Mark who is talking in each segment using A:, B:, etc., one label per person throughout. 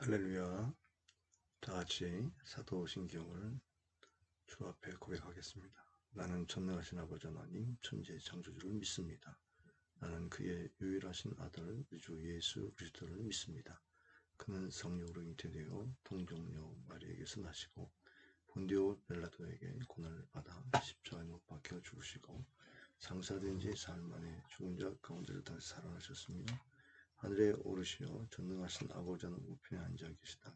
A: 할렐루야. 다 같이 사도신경을 주 앞에 고백하겠습니다. 나는 전능하신 아버지 하나님 천지의 창조주를 믿습니다. 나는 그의 유일하신 아들 우리 주 예수 그리스도를 믿습니다. 그는 성령으로 잉태되어 동정녀 마리에게서 나시고 본디오 빌라도에게 고난을 받아 십자가에 못 박혀 죽으시고 장사된 지 사흘 만에 죽은 자 가운데를 다시 살아나셨습니다. 하늘에 오르시어 전능하신 아버지 하나님 우편에 앉아 계시다가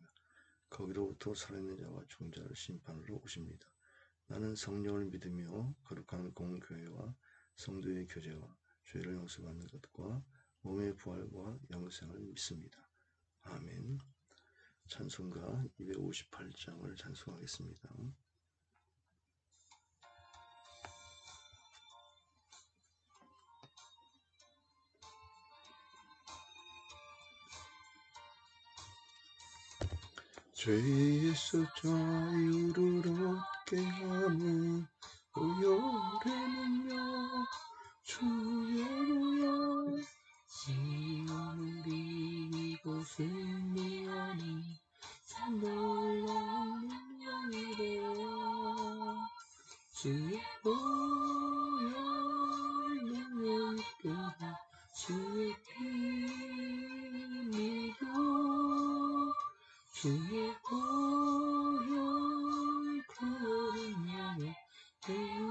A: 거기로부터 살아있는 자와 죽은 자를 심판으로 오십니다. 나는 성령을 믿으며 거룩한 공교회와 성도의 교제와 죄를 용서받는 것과 몸의 부활과 영생을 믿습니다. 아멘. 찬송가 258장을 찬송하겠습니다. 죄에서 자유를 얻게 하는 보혈의 능력 주의 보혈 시온을 이곳을 미하는 참 놀라운 능력이래요. 주의 보혈 능력이 끄다 주의 피 믿어 주의 보혈 구원을 향해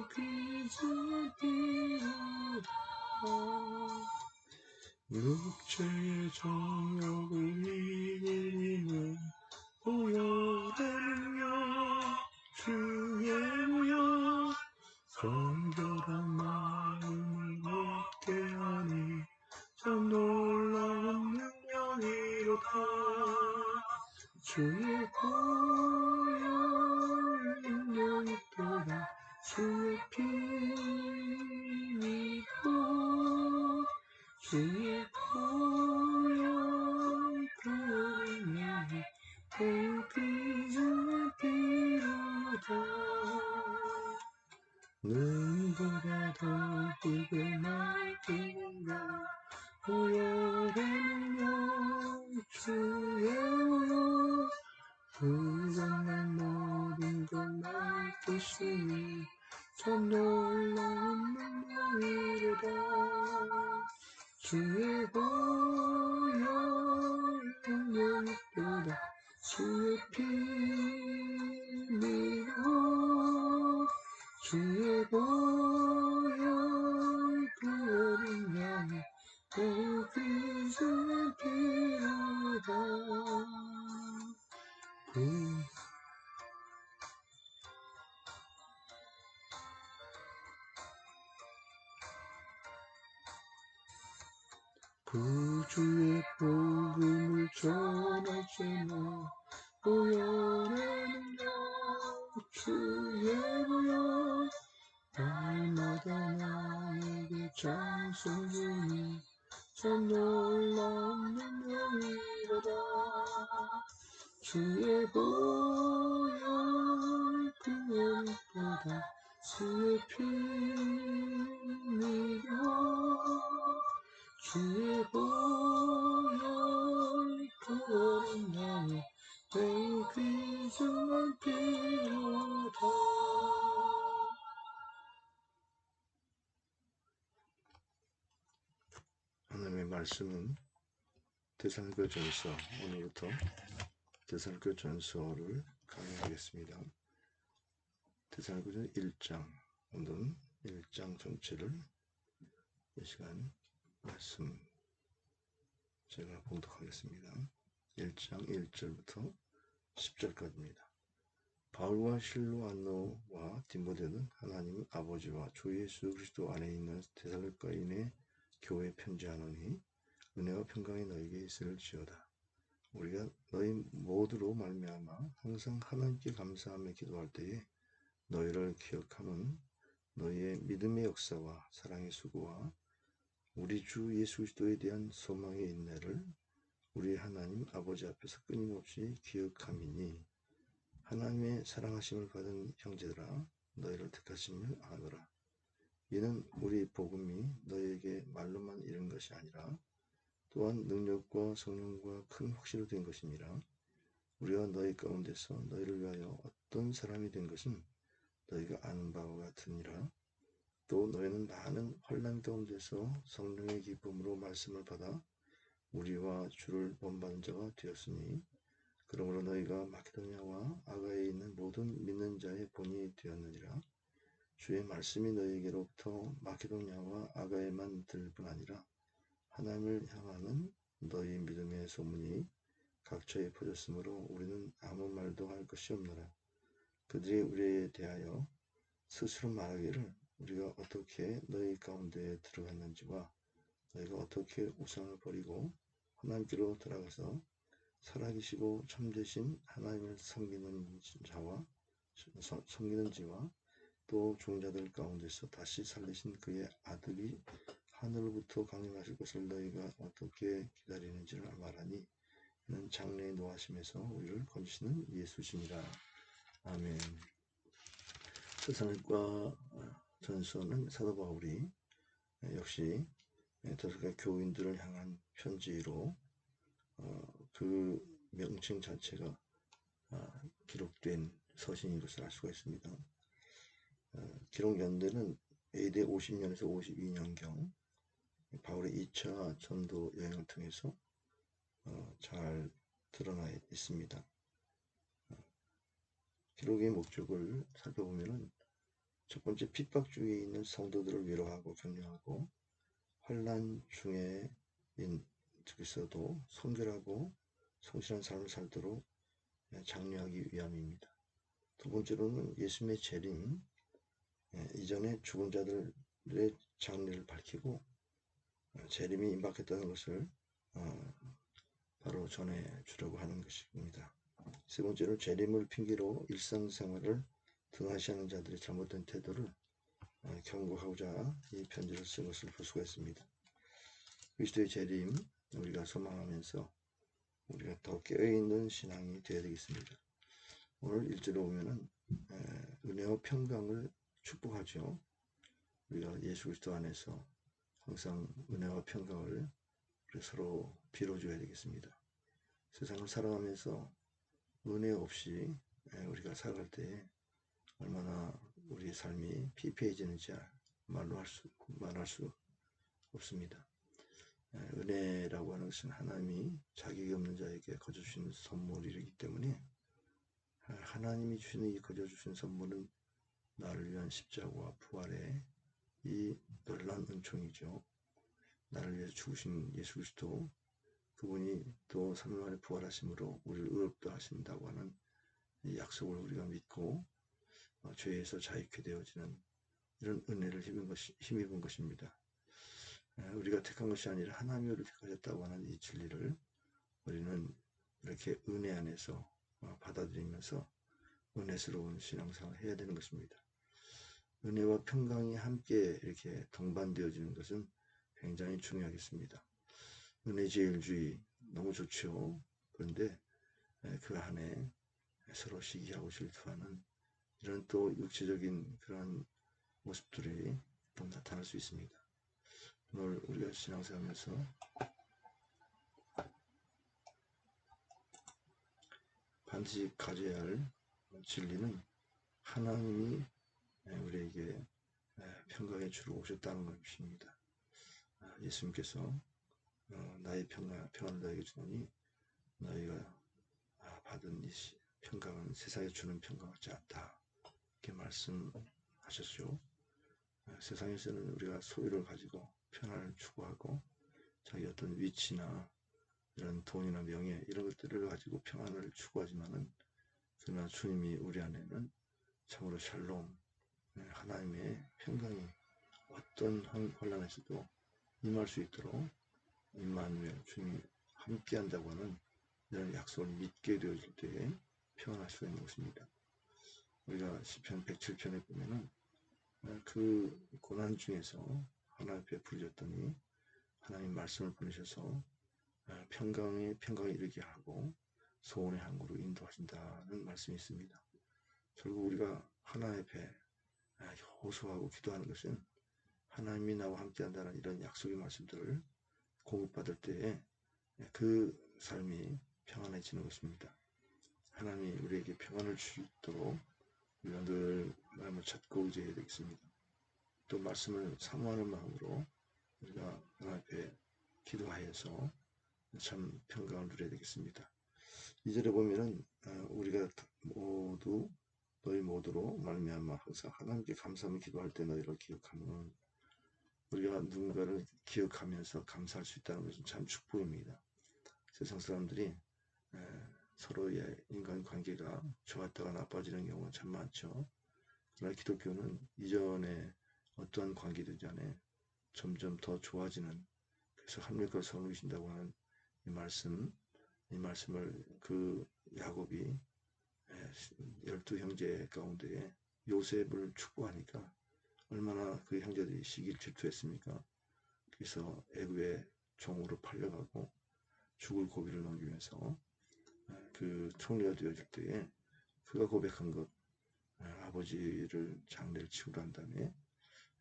A: 그리스도의 피로다. 육체의 정욕을 이기는 보혈의 능력 주의 보혈 정결한 마음을 얻게 하니 참 놀라운 능력이로다. 주의 보혈 능력이 또다 주의 피 믿고 주의 보혈 구원을 향해 그리스도의 피로다. 눈보다 더 크게 날뛰는가 보혈의 능력 주의 보혈 부정한 모든 것 날뛰시니 참 놀라운 능력이로다. 주의 보혈 능력이 또다 주의 피 믿어 주의 보혈 구원을 향해 그리스도의 피로다. 구주의 복음을 전할 때나 보혈의 능력 주의 보혈 날마다 나에게 장성주니 참 놀라운 능력이로다. 주의 보혈 구원보다 주의 피 믿어 주의 보혈 구원을 향해 그리스도의 피로다. 하나님의 말씀은 데살로니가전서, 오늘부터 데살로니가전서를 강의하겠습니다. 데살로니가전 1장, 오늘은 1장 전체를 이 시간 말씀 제가 봉독하겠습니다. 1장 1절부터 10절까지입니다. 바울과 실로안노와 디모데는 하나님 아버지와 주 예수 그리스도 안에 있는 데살로니가인의 교회에 편지하노니 은혜와 평강이 너에게 있을지어다. 우리가 너희 모두로 말미암아 항상 하나님께 감사하며 기도할 때에 너희를 기억함은 너희의 믿음의 역사와 사랑의 수고와 우리 주 예수 그리스도에 대한 소망의 인내를 우리 하나님 아버지 앞에서 끊임없이 기억함이니 하나님의 사랑하심을 받은 형제들아 너희를 택하심을 아노라. 이는 우리 복음이 너희에게 말로만 이른 것이 아니라 또한 능력과 성령과 큰 확신으로 된 것이니라. 우리가 너희 가운데서 너희를 위하여 어떤 사람이 된 것은 너희가 아는 바와 같으니라. 또 너희는 많은 환난 가운데서 성령의 기쁨으로 말씀을 받아 우리와 주를 본받은 자가 되었으니 그러므로 너희가 마케도냐와 아가야에 있는 모든 믿는 자의 본이 되었느니라. 주의 말씀이 너희에게로부터 마케도냐와 아가야에만 들릴 뿐 아니라 하나님을 향하는 너희 믿음의 소문이 각처에 퍼졌으므로 우리는 아무 말도 할 것이 없노라. 그들이 우리에 대하여 스스로 말하기를 우리가 어떻게 너희 가운데에 들어갔는지와 너희가 어떻게 우상을 버리고 하나님께로 돌아가서 살아계시고 참되신 하나님을 섬기는지와 또 종자들 가운데서 다시 살리신 그의 아들이 하늘로부터 강림하실 것을 너희가 어떻게 기다리는지를 말하니 이는 장래의 노하심에서 우리를 건지시는 예수시니라. 아멘. 세상과 전서는 사도 바울이 역시 데살로니가 교인들을 향한 편지로 그 명칭 자체가 기록된 서신인 것을 알 수가 있습니다. 기록 연대는 AD 50년에서 52년경 바울의 2차 전도 여행을 통해서 잘 드러나 있습니다. 기록의 목적을 살펴보면 첫 번째, 핍박 중에 있는 성도들을 위로하고 격려하고 환난 중에 있어도 성결하고 성실한 삶을 살도록 장려하기 위함입니다. 두 번째로는 예수님의 재림 이전에 죽은 자들의 장례를 밝히고 재림이 임박했다는 것을 바로 전해주려고 하는 것입니다. 세 번째로 재림을 핑계로 일상생활을 등한시하는 자들의 잘못된 태도를 경고하고자 이 편지를 쓴 것을 볼 수가 있습니다. 그리스도의 재림 우리가 소망하면서 우리가 더 깨어있는 신앙이 되어야 되겠습니다. 오늘 1절에 보면은 은혜와 평강을 축복하죠. 우리가 예수 그리스도 안에서 항상 은혜와 평강을 서로 빌어줘야 되겠습니다. 세상을 살아가면서 은혜 없이 우리가 살아갈 때 얼마나 우리의 삶이 피폐해지는지 말할 수 없습니다. 은혜라고 하는 것은 하나님이 자격이 없는 자에게 거저주시는 선물이기 때문에 하나님이 주시는 이 거저주신 선물은 나를 위한 십자가와 부활의 이 놀라운 은총이죠. 나를 위해서 죽으신 예수 그리스도 그분이 또 3일 만에 부활하심으로 우리를 의롭다 하신다고 하는 이 약속을 우리가 믿고 죄에서 자유케 되어지는 이런 은혜를 힘입은 것입니다. 우리가 택한 것이 아니라 하나님이 우리를 택하셨다고 하는 이 진리를 우리는 이렇게 은혜 안에서 받아들이면서 은혜스러운 신앙생활을 해야 되는 것입니다. 은혜와 평강이 함께 이렇게 동반되어지는 것은 굉장히 중요하겠습니다. 은혜제일주의 너무 좋죠. 그런데 그 안에 서로 시기하고 질투하는 이런 또 육체적인 그런 모습들이 또 나타날 수 있습니다. 오늘 우리가 신앙생활하면서 반드시 가져야 할 진리는 하나님이 우리에게 평강의 주로 오셨다는 것입니다. 예수님께서 나의 평안을 너에게 주노니 너희가 받은 이 평강은 세상에 주는 평강 같지 않다. 이렇게 말씀하셨죠. 세상에서는 우리가 소유를 가지고 평안을 추구하고 자기 어떤 위치나 이런 돈이나 명예 이런 것들을 가지고 평안을 추구하지만은 그러나 주님이 우리 안에는 참으로 샬롬 하나님의 평강이 어떤 혼란에서도 임할 수 있도록 임마누엘 주님이 함께한다고 하는 이런 약속을 믿게 되어질 때에 평안할 수가 있는 것입니다. 우리가 시편 107편에 보면은 그 고난 중에서 하나님 베풀으셨더니 하나님 말씀을 보내셔서 평강에 이르게 하고 소원의 항구로 인도하신다는 말씀이 있습니다. 결국 우리가 하나님 앞에 호소하고 기도하는 것은 하나님이 나와 함께한다는 이런 약속의 말씀들을 공급받을 때에 그 삶이 평안해지는 것입니다. 하나님이 우리에게 평안을 주시도록 우리가 늘 하나님을 찾고 의지해야 되겠습니다. 또 말씀을 사모하는 마음으로 우리가 하나님 앞에 기도하여서 참 평강을 누려야 되겠습니다. 2절에 보면은 우리가 모두 너희 모두로 말미암아 항상 하나님께 감사하며 기도할 때 너희를 기억하면, 우리가 누군가를 기억하면서 감사할 수 있다는 것은 참 축복입니다. 세상 사람들이 서로의 인간관계가 좋았다가 나빠지는 경우가 참 많죠. 그러나 기독교는 이전에 어떠한 관계든지 간에 점점 더 좋아지는, 그래서 합력과 선을 주신다고 하는 이 말씀을 그 야곱이 12형제 가운데 요셉을 축복하니까 얼마나 그 형제들이 시기를 질투했습니까? 그래서 애굽의 종으로 팔려가고 죽을 고비를 넘기면서 그 총리가 되어질 때에 그가 고백한 것, 아버지를 장례를 치우려 한 다음에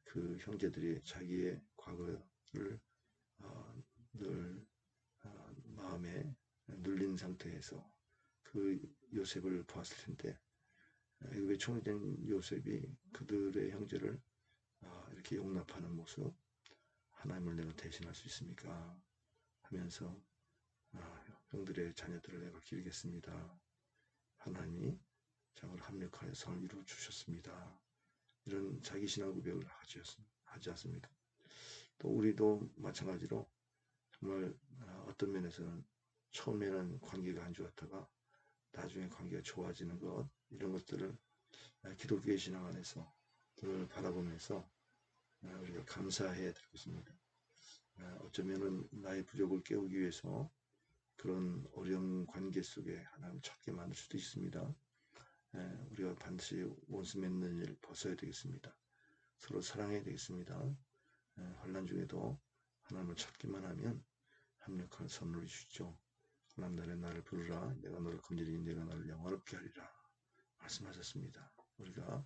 A: 그 형제들이 자기의 과거를 늘 마음에 눌린 상태에서 그 요셉을 보았을 텐데, 애굽의 총리 된 요셉이 그들의 형제를 이렇게 용납하는 모습, 하나님을 내가 대신할 수 있습니까? 하면서 형들의 자녀들을 내가 기르겠습니다. 하나님이 장을 합력하여 선을 이루어 주셨습니다. 이런 자기 신앙 고백을 하지 않습니까? 또 우리도 마찬가지로 정말 어떤 면에서는 처음에는 관계가 안 좋았다가 나중에 관계가 좋아지는 것, 이런 것들을 기독교의 신앙 안에서 늘 바라보면서 우리가 감사해야 될 것입니다. 어쩌면은 나의 부족을 깨우기 위해서 그런 어려운 관계 속에 하나님을 찾게 만들 수도 있습니다. 우리가 반드시 원수 맺는 일 벗어야 되겠습니다. 서로 사랑해야 되겠습니다. 환난 중에도 하나님을 찾기만 하면 합력한 선물을 주시죠. 하나님 나를 부르라. 내가 너를 긍휼히 내가 너를 영화롭게 하리라 말씀하셨습니다. 우리가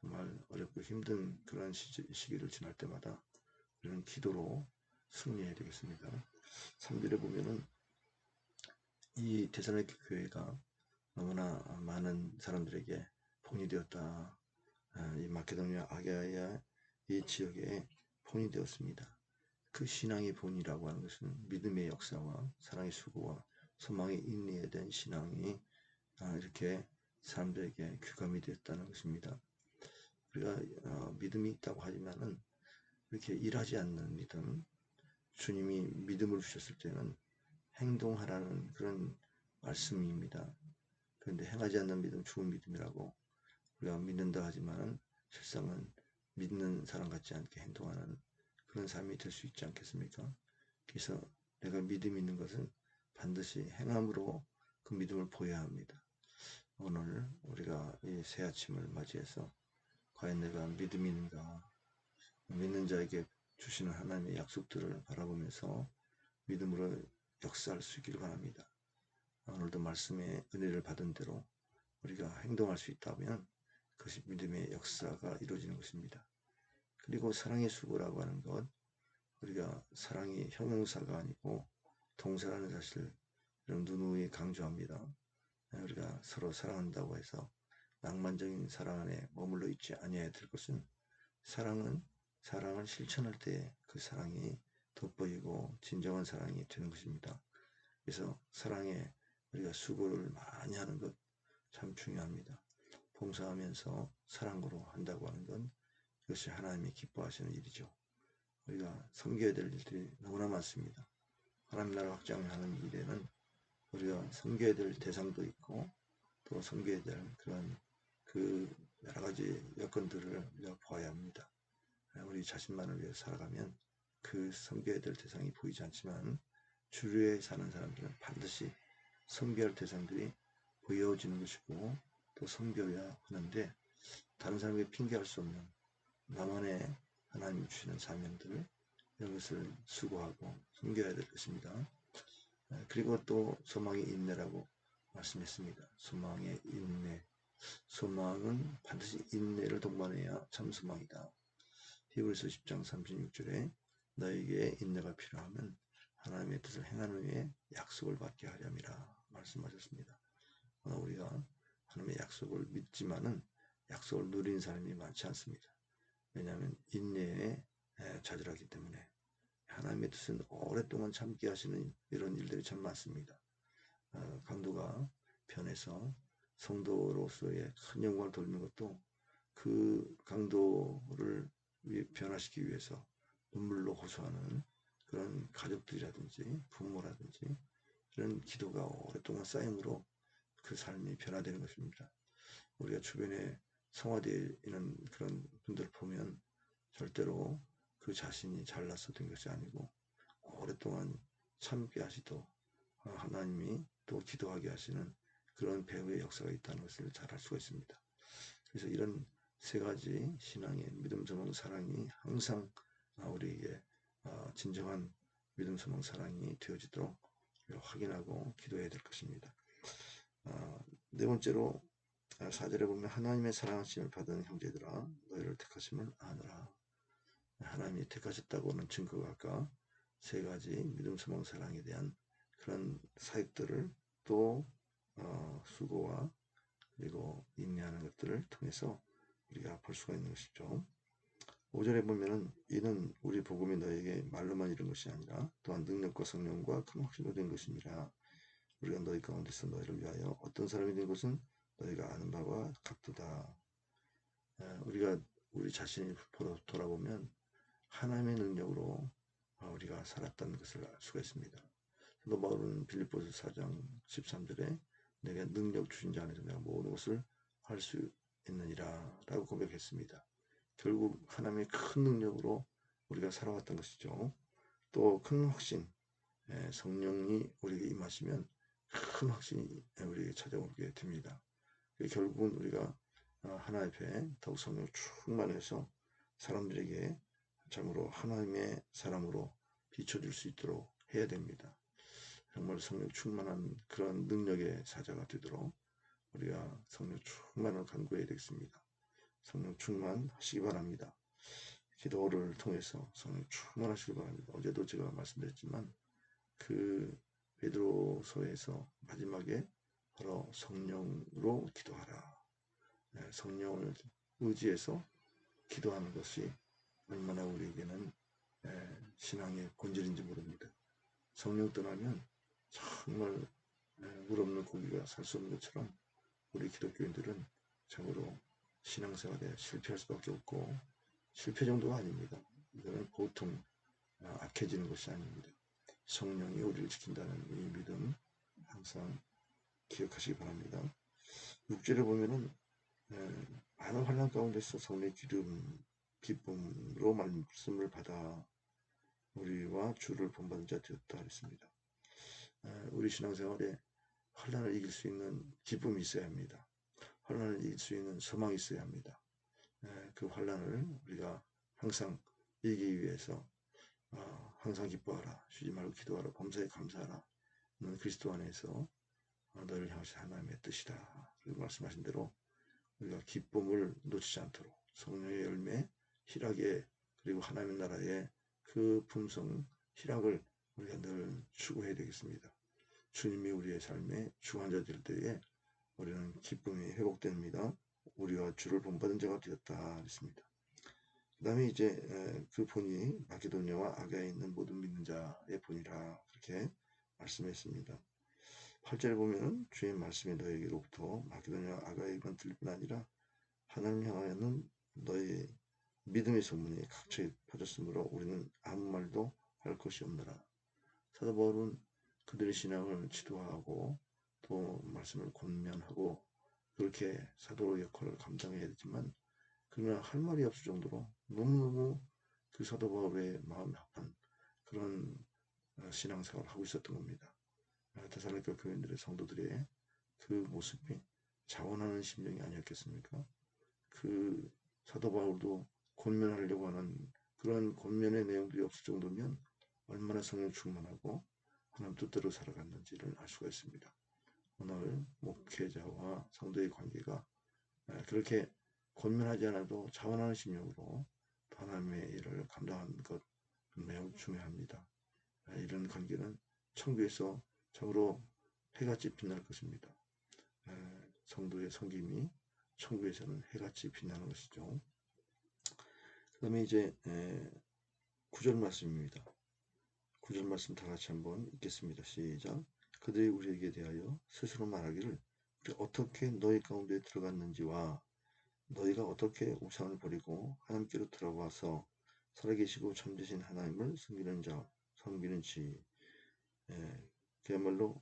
A: 정말 어렵고 힘든 그런 시기를 지날 때마다 우리는 기도로 승리해야 되겠습니다. 3절에 보면은 이 데살로니가 교회가 너무나 많은 사람들에게 본이 되었다. 이 마케도니아 아가야 이 지역에 본이 되었습니다. 그 신앙의 본이라고 하는 것은 믿음의 역사와 사랑의 수고와 소망의 인내에 대한 신앙이 이렇게 사람들에게 귀감이 되었다는 것입니다. 우리가 믿음이 있다고 하지만은 이렇게 일하지 않는 믿음, 주님이 믿음을 주셨을 때는 행동하라는 그런 말씀입니다. 그런데 행하지 않는 믿음, 죽은 믿음이라고, 우리가 믿는다 하지만은 실상은 믿는 사람 같지 않게 행동하는 그런 삶이 될 수 있지 않겠습니까? 그래서 내가 믿음이 있는 것은 반드시 행함으로 그 믿음을 보여야 합니다. 오늘 우리가 이 새 아침을 맞이해서 과연 내가 믿음이 있는가, 믿는 자에게 주시는 하나님의 약속들을 바라보면서 믿음으로 역사할 수 있기를 바랍니다. 오늘도 말씀의 은혜를 받은 대로 우리가 행동할 수 있다면 그것이 믿음의 역사가 이루어지는 것입니다. 그리고 사랑의 수고라고 하는 것, 우리가 사랑이 형용사가 아니고 동사라는 사실을 누누이 강조합니다. 우리가 서로 사랑한다고 해서 낭만적인 사랑 안에 머물러 있지 아니해야 될 것은, 사랑을 실천할 때 그 사랑이 돋보이고 진정한 사랑이 되는 것입니다. 그래서 사랑에 우리가 수고를 많이 하는 것 참 중요합니다. 봉사하면서 사랑으로 한다고 하는 건 이것이 하나님이 기뻐하시는 일이죠. 우리가 섬겨야 될 일들이 너무나 많습니다. 하나님 나라 확장하는 일에는 우리가 섬겨야 될 대상도 있고 또 섬겨야 될 그런 그 여러 가지 여건들을 우리가 보아야 합니다. 우리 자신만을 위해 살아가면 그 섬겨야 될 대상이 보이지 않지만 주류에 사는 사람들은 반드시 섬겨야 할 대상들이 보여지는 것이고 또 섬겨야 하는데, 다른 사람에게 핑계할 수 없는 나만의 하나님이 주시는 사명들, 이런 것을 수고하고 섬겨야 될 것입니다. 그리고 또 소망의 인내라고 말씀했습니다. 소망의 인내. 소망은 반드시 인내를 동반해야 참 소망이다. 히브리서 10장 36절에 너에게 인내가 필요하면 하나님의 뜻을 행하는 후에 약속을 받게 하렴이라 말씀하셨습니다. 우리가 하나님의 약속을 믿지만은 약속을 누린 사람이 많지 않습니다. 왜냐하면 인내에 좌절하기 때문에. 하나님의 뜻은 오랫동안 참게 하시는 이런 일들이 참 많습니다. 강도가 변해서 성도로서의 큰 영광을 돌리는 것도 그 강도를 변화시키기 위해서 눈물로 호소하는 그런 가족들이라든지 부모라든지 이런 기도가 오랫동안 쌓임으로 그 삶이 변화되는 것입니다. 우리가 주변에 성화되어 있는 그런 분들을 보면 절대로 그 자신이 잘나서 된 것이 아니고 오랫동안 참게 하시도 하나님이 또 기도하게 하시는 그런 배후의 역사가 있다는 것을 잘 알 수가 있습니다. 그래서 이런 세 가지 신앙의 믿음, 소망, 사랑이 항상 우리에게 진정한 믿음, 소망, 사랑이 되어지도록 확인하고 기도해야 될 것입니다. 네 번째로 4절에 보면 하나님의 사랑하심을 받은 형제들아 너희를 택하심을 아노라. 하나님이 택하셨다고 하는 증거가 아까 세 가지 믿음, 소망, 사랑에 대한 그런 사역들을 또 수고와 그리고 인내하는 것들을 통해서 우리가 볼 수가 있는 것이죠. 5절에 보면은 이는 우리 복음이 너에게 말로만 이룬 것이 아니라 또한 능력과 성령과 큰 확신으로 된 것이니라. 우리가 너희 가운데서 너희를 위하여 어떤 사람이 된 것은 너희가 아는 바와 같도다. 우리가 우리 자신을 돌아보면 하나님의 능력으로 우리가 살았다는 것을 알 수가 있습니다. 사도 바울은 빌립보서 4장 13절에 내가 능력 주신 자 안에서 내가 모든 것을 할 수 있느니라 라고 고백했습니다. 결국 하나님의 큰 능력으로 우리가 살아왔던 것이죠. 또 큰 확신, 성령이 우리에게 임하시면 큰 확신이 우리에게 찾아오게 됩니다. 결국은 우리가 하나 앞에 더욱 성령 충만해서 사람들에게 참으로 하나님의 사람으로 비춰줄 수 있도록 해야 됩니다. 정말 성령 충만한 그런 능력의 사자가 되도록 우리가 성령 충만을 간구해야 되겠습니다. 성령 충만하시기 바랍니다. 기도를 통해서 성령 충만하시기 바랍니다. 어제도 제가 말씀드렸지만 그 베드로서에서 마지막에 바로 성령으로 기도하라. 성령을 의지해서 기도하는 것이 얼마나 우리에게는 신앙의 본질인지 모릅니다. 성령 떠나면 정말 물 없는 고기가 살 수 없는 것처럼 우리 기독교인들은 참으로 신앙생활에 실패할 수밖에 없고 실패 정도가 아닙니다. 이거는 보통 악해지는 것이 아닙니다. 성령이 우리를 지킨다는 이 믿음 항상 기억하시기 바랍니다. 6절에 보면은 많은 환난 가운데서 성령의 기쁨으로 말씀을 받아 우리와 주를 본받은 자 되었다 했습니다. 우리 신앙생활에 환난을 이길 수 있는 기쁨이 있어야 합니다. 환난을 이길 수 있는 소망이 있어야 합니다. 그 환난을 우리가 항상 이기기 위해서 항상 기뻐하라, 쉬지 말고 기도하라, 범사에 감사하라. 너는 그리스도 안에서 너를 향하신 하나님의 뜻이다. 그리고 말씀하신 대로 우리가 기쁨을 놓치지 않도록 성령의 열매, 희락의 그리고 하나님의 나라의 그 품성, 희락을 우리가 늘 추구해야 되겠습니다. 주님이 우리의 삶에 주관자 될 때에 우리는 기쁨이 회복됩니다. 우리와 주를 본받은 자가 되었다 했습니다. 그 다음에 이제 그 본이 마게도냐와 아가야에 있는 모든 믿는 자의 본이라 그렇게 말씀했습니다. 8절에 보면 주의 말씀이 너에게로부터 마게도냐와 아가야에만 들릴 뿐 아니라 하나님 향하여는 너의 믿음의 소문이 각처에 퍼졌으므로 우리는 아무 말도 할 것이 없노라. 사도 바울은 그들의 신앙을 지도하고 또 말씀을 권면하고 그렇게 사도 역할을 감당해야 되지만 그러나 할 말이 없을 정도로 너무너무 그 사도 바울의 마음이 아픈 그런 신앙생활을 하고 있었던 겁니다. 데살로니가 교인들의 성도들의 그 모습이 자원하는 심정이 아니었겠습니까? 그 사도 바울도 권면하려고 하는 그런 권면의 내용들이 없을 정도면 얼마나 성령 충만하고 하나님 뜻대로 살아갔는지를 알 수가 있습니다. 오늘 목회자와 성도의 관계가 그렇게 권면하지 않아도 자원하는 심령으로 하나님의 일을 감당하는 것 매우 중요합니다. 이런 관계는 천국에서 참으로 해같이 빛날 것입니다. 성도의 섬김이 천국에서는 해같이 빛나는 것이죠. 그 다음에 이제 9절 말씀입니다. 9절 말씀 다 같이 한번 읽겠습니다. 시작. 그들이 우리에게 대하여 스스로 말하기를 우리 어떻게 너희 가운데 들어갔는지와 너희가 어떻게 우상을 버리고 하나님께로 들어와서 살아계시고 참되신 하나님을 섬기는지. 그야말로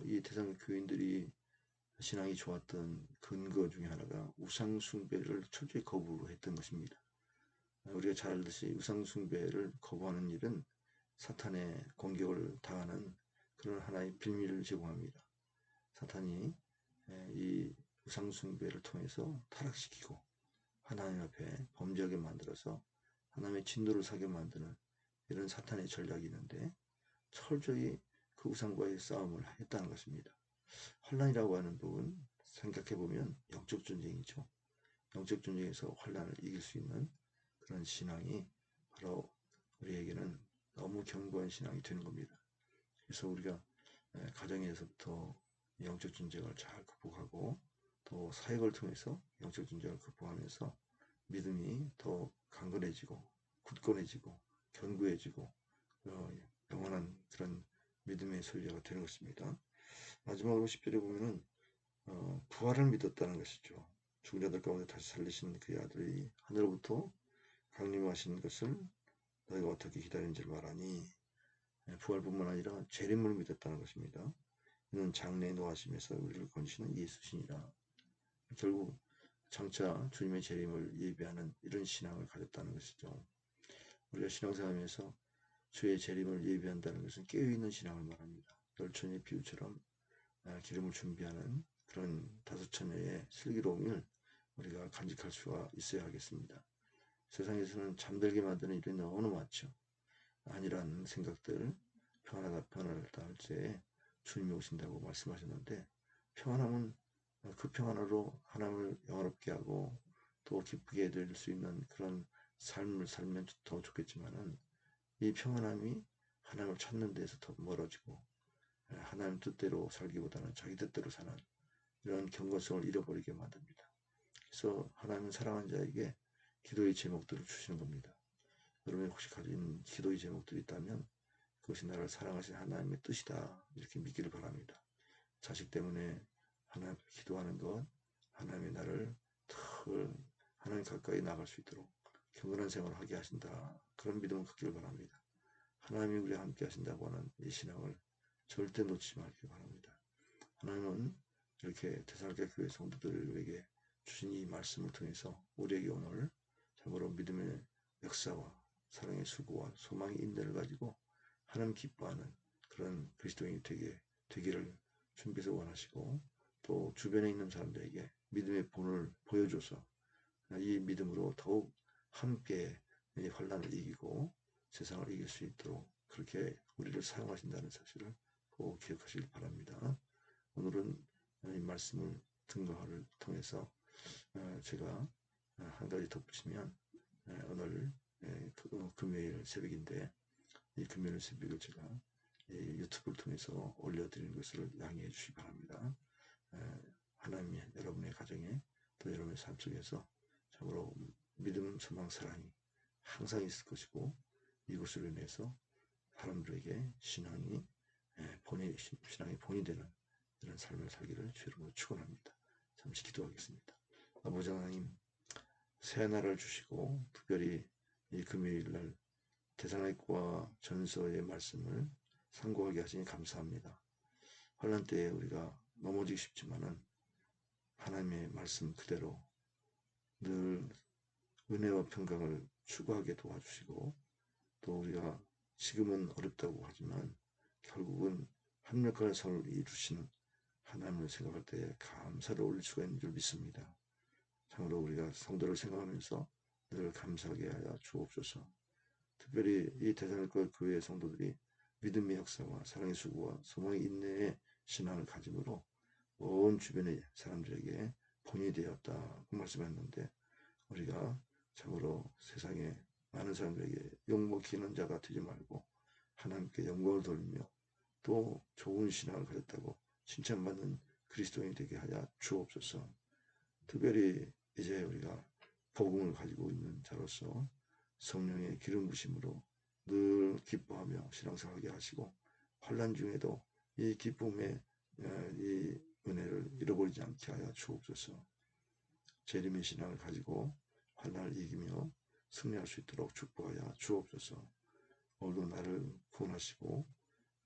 A: 이 대상 교인들이 신앙이 좋았던 근거 중에 하나가 우상 숭배를 철저히 거부했던 것입니다. 우리가 잘 알듯이 우상 숭배를 거부하는 일은 사탄의 공격을 당하는 그런 하나의 빌미를 제공합니다. 사탄이 이 우상 숭배를 통해서 타락시키고 하나님 앞에 범죄하게 만들어서 하나님의 진노를 사게 만드는 이런 사탄의 전략이 있는데 철저히 그 우상과의 싸움을 했다는 것입니다. 환란이라고 하는 부분 생각해보면 영적 전쟁이죠. 영적 전쟁에서 환란을 이길 수 있는 그런 신앙이 바로 우리에게는 너무 견고한 신앙이 되는 겁니다. 그래서 우리가 가정에서부터 영적 전쟁을 잘 극복하고 또 사역을 통해서 영적 전쟁을 극복하면서 믿음이 더 강건해지고 굳건해지고 견고해지고 영원한 그런 믿음의 소유자가 되는 것입니다. 마지막으로 10절에 보면은 부활을 믿었다는 것이죠. 죽은 자들 가운데 다시 살리신 그의 아들이 하늘로부터 강림하신 것을 너희가 어떻게 기다리는지를 말하니 부활뿐만 아니라 재림을 믿었다는 것입니다. 이는 장래에 노하심에서 우리를 건지시는 예수시니라. 결국 장차 주님의 재림을 예비하는 이런 신앙을 가졌다는 것이죠. 우리가 신앙생활하면서 주의 재림을 예비한다는 것은 깨어있는 신앙을 말합니다. 열천의 비유처럼 기름을 준비하는 그런 다섯 처녀의 슬기로움을 우리가 간직할 수가 있어야 하겠습니다. 세상에서는 잠들게 만드는 일이 너무 많죠. 아니란 생각들, 평안하다 할 때 주님이 오신다고 말씀하셨는데 평안함은 그 평안으로 하나님을 영화롭게 하고 또 기쁘게 해드릴 수 있는 그런 삶을 살면 더 좋겠지만은 이 평안함이 하나님을 찾는 데서 더 멀어지고 하나님 뜻대로 살기보다는 자기 뜻대로 사는 이런 경건성을 잃어버리게 만듭니다. 그래서 하나님은 사랑하는 자에게 기도의 제목들을 주시는 겁니다. 여러분이 혹시 가진 기도의 제목들이 있다면 그것이 나를 사랑하신 하나님의 뜻이다 이렇게 믿기를 바랍니다. 자식 때문에 하나님 기도하는 것, 하나님이 나를 더 하나님 가까이 나갈 수 있도록 경건한 생활을 하게 하신다. 그런 믿음을 갖기를 바랍니다. 하나님이 우리와 함께 하신다고 하는 이 신앙을 절대 놓치지 말길 바랍니다. 하나님은 이렇게 데살로니가 교회 성도들에게 주신 이 말씀을 통해서 우리에게 오늘 참으로 믿음의 역사와 사랑의 수고와 소망의 인내를 가지고 하나님 기뻐하는 그런 그리스도인이 되기를 주님께서 원하시고 또 주변에 있는 사람들에게 믿음의 본을 보여줘서 이 믿음으로 더욱 함께 이 환난을 이기고 세상을 이길 수 있도록 그렇게 우리를 사용하신다는 사실을 꼭 기억하시길 바랍니다. 오늘은 이 말씀을 등거를 통해서 제가 한 가지 덧붙이면 오늘 금요일 새벽인데 이 금요일 새벽을 제가 유튜브를 통해서 올려드리는 것을 양해해 주시기 바랍니다. 하나님이 여러분의 가정에 또 여러분의 삶 속에서 참으로 믿음, 소망, 사랑이 항상 있을 것이고 이것으로 인해서 사람들에게 신앙이 본이 되는 이런 삶을 살기를 주로 축원합니다. 잠시 기도하겠습니다. 아버지 하나님, 새 나라를 주시고 특별히 이 금요일날 데살로니가 전서의 말씀을 상고하게 하시니 감사합니다. 환난 때에 우리가 넘어지기 쉽지만은 하나님의 말씀 그대로 늘 은혜와 평강을 추구하게 도와주시고 또 우리가 지금은 어렵다고 하지만 결국은 합력할 선을 이루시는 하나님을 생각할 때 감사를 올릴 수가 있는 줄 믿습니다. 참으로 우리가 성도를 생각하면서 늘 감사하게 하여 주옵소서. 특별히 이 데살로니가 교회의 성도들이 믿음의 역사와 사랑의 수고와 소망의 인내의 신앙을 가짐으로 온 주변의 사람들에게 본이 되었다고 말씀했는데 우리가 참으로 세상에 많은 사람들에게 욕먹히는 자가 되지 말고 하나님께 영광을 돌리며 또 좋은 신앙을 가졌다고 칭찬받는 그리스도인이 되게 하여 주옵소서. 특별히 이제 우리가 복음을 가지고 있는 자로서 성령의 기름 부심으로 늘 기뻐하며 신앙생활하게 하시고 환난 중에도 이 기쁨의 이 은혜를 잃어버리지 않게 하여 주옵소서. 재림의 신앙을 가지고 환난을 이기며 승리할 수 있도록 축복하여 주옵소서. 오늘도 나를 구원하시고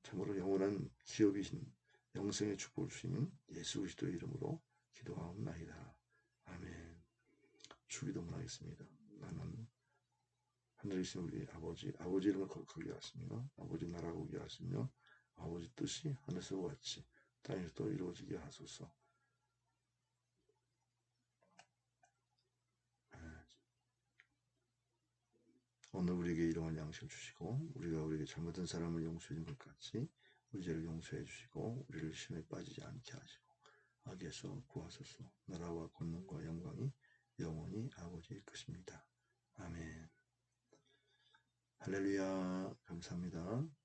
A: 참으로 영원한 기업이신 영생의 축복을 주신 예수 그리스도의 이름으로 기도하옵나이다. 아멘. 주기도문 하겠습니다. 나는 하늘에 계신 우리 아버지 이름을 거룩하게 하시며 아버지 나라가 오게 하시며 아버지 뜻이 하늘에서 같이 땅에서도 이루어지게 하소서. 오늘 우리에게 일용할 양식을 주시고 우리가 우리에게 잘못한 사람을 용서해 준 것 같이 우리 죄를 용서해 주시고 우리를 시험에 빠지지 않게 하시고 악에서 구하소서. 나라와 권능과 영광이 영원히 아버지의 것입니다. 아멘. 할렐루야. 감사합니다.